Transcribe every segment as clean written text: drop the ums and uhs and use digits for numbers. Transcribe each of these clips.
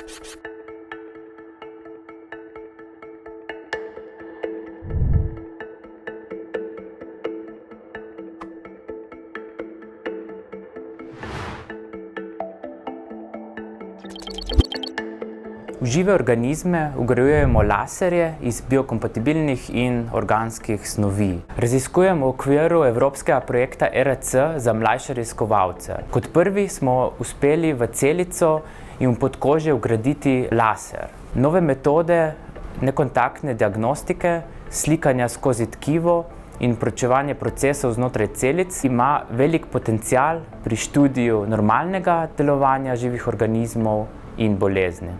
V žive organizme vgrajujemo laserje iz biokompatibilnih in organskih snovi. Raziskujemo v okviru evropskega projekta ERC za mlajše raziskovalce. Kot prvi smo uspeli v celico in v podkožje vgraditi laser. Nove metode nekontaktne diagnostike, slikanja skozi tkivo in proučevanje procesov znotraj celic ima velik potencial pri študiju normalnega delovanja živih organizmov in bolezni.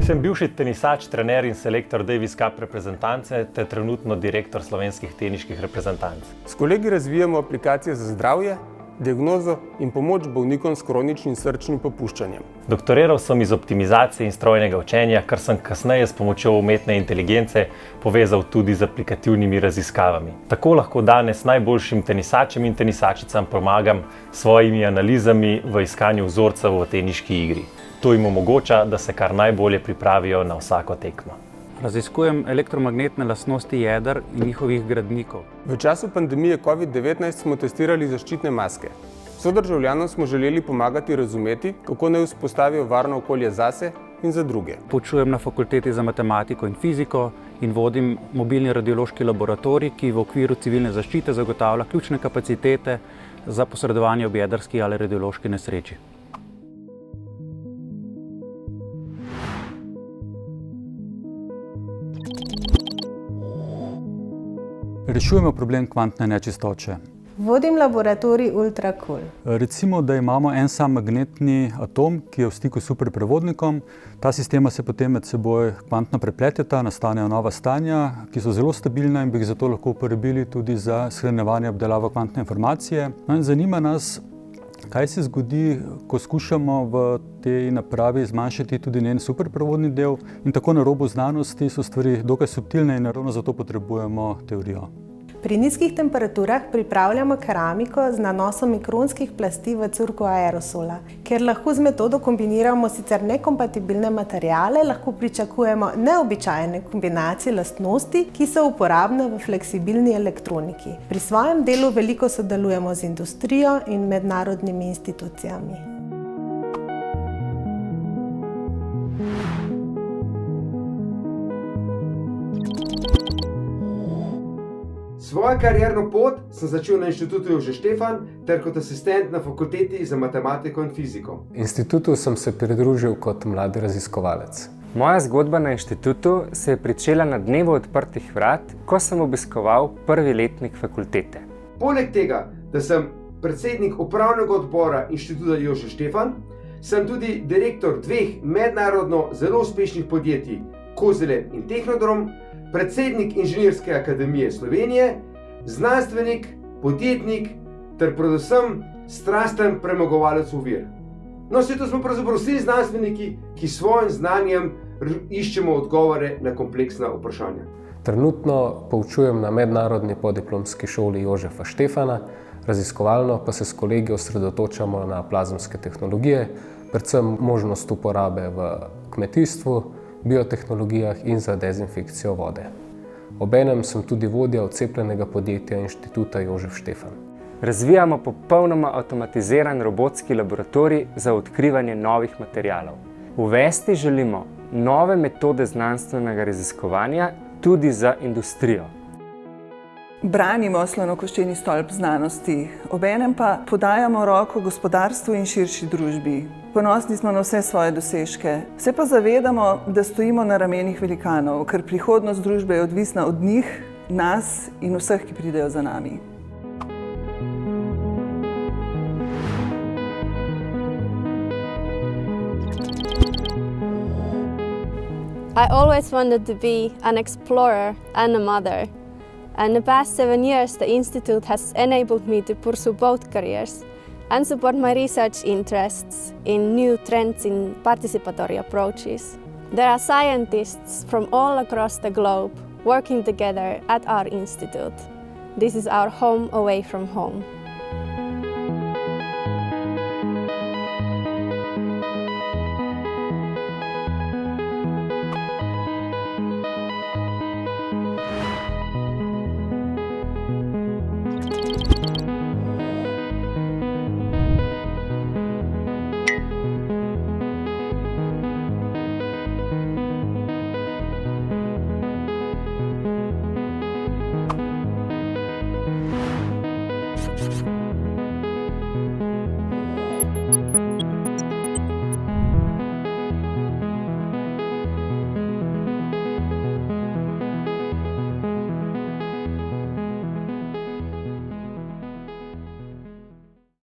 Sem bivši tenisač, trener in selektor Davis Cup reprezentance ter trenutno direktor slovenskih teniških reprezentanc. S kolegi razvijamo aplikacije za zdravje, diagnozo in pomoč bolnikom s kroničnim srčnim popuščanjem. Doktoriral sem iz optimizacije in strojnega učenja, kar sem kasneje s pomočjo umetne inteligence povezal tudi z aplikativnimi raziskavami. Tako lahko danes najboljšim tenisačem in tenisačicam pomagam s svojimi analizami v iskanju vzorcev v teniški igri. To jim omogoča, da se kar najbolje pripravijo na vsako tekmo. Raziskujem elektromagnetne lastnosti jeder in njihovih gradnikov. V času pandemije COVID-19 smo testirali zaščitne maske. Sodržavljanom smo želeli pomagati razumeti, kako naj vzpostavijo varno okolje zase in za druge. Poučujem na fakulteti za matematiko in fiziko in vodim mobilni radiološki laboratorij, ki v okviru civilne zaščite zagotavlja ključne kapacitete za posredovanje ob jedrski ali radiološki nesreči. Rešujemo problem kvantne nečistoče. Vodim laboratorij UltraCool. Recimo, da imamo en sam magnetni atom, ki je v stiku s superprevodnikom. Ta sistema se potem med seboj kvantno prepleteta, nastanejo nova stanja, ki so zelo stabilna in bi jih zato lahko uporabili tudi za shranjevanje in obdelavo kvantne informacije. No in zanima nas, kaj se zgodi, ko skušamo v tej napravi zmanjšati tudi njen superprevodni del in tako na robu znanosti so stvari dokaj subtilne in ravno zato potrebujemo teorijo. Pri nizkih temperaturah pripravljamo keramiko z nanosom mikronskih plasti v curku aerosola. Ker lahko z metodo kombiniramo sicer nekompatibilne materiale, lahko pričakujemo neobičajne kombinacije lastnosti, ki so uporabne v fleksibilni elektroniki. Pri svojem delu veliko sodelujemo z industrijo in mednarodnimi institucijami. Svojo karierno pot sem začel na Inštitutu Jožef Štefan ter kot asistent na fakulteti za matematiko in fiziko. Inštitutu sem se pridružil kot mladi raziskovalec. Moja zgodba na inštitutu se je pričela na dnevu odprtih vrat, ko sem obiskoval prvi letnik fakultete. Poleg tega, da sem predsednik upravnega odbora Inštituta Jožef Štefan, sem tudi direktor dveh mednarodno zelo uspešnih podjetij Kozele in Tehnodrom, predsednik Inženirske akademije Slovenije, znanstvenik, podjetnik ter predvsem strasten premagovalec ovir. No, vse to smo pravzaprav vsi znanstveniki, ki s svojim znanjem iščemo odgovore na kompleksna vprašanja. Trenutno poučujem na mednarodni podiplomski šoli Jožefa Štefana, raziskovalno pa se s kolegi osredotočamo na plazemske tehnologije, predvsem možnost uporabe v kmetijstvu, biotehnologijah in za dezinfekcijo vode. Obenem sem tudi vodja odcepljenega podjetja Inštituta Jožef Štefan. Razvijamo popolnoma avtomatiziran robotski laboratorij za odkrivanje novih materialov. Uvesti želimo nove metode znanstvenega raziskovanja tudi za industrijo. Branimo slonokoščeni stolp znanosti, obenem pa podajamo roko gospodarstvu in širši družbi. Ponosni smo na vse svoje dosežke, se pa zavedamo, da stojimo na ramenih velikanov, ker prihodnost družbe je odvisna od njih, nas in vseh, ki pridejo za nami. I always wanted to be an explorer and a mother. And the past 7 years, the Institute has enabled me to pursue both careers and support my research interests in new trends in participatory approaches. There are scientists from all across the globe working together at our institute. This is our home away from home.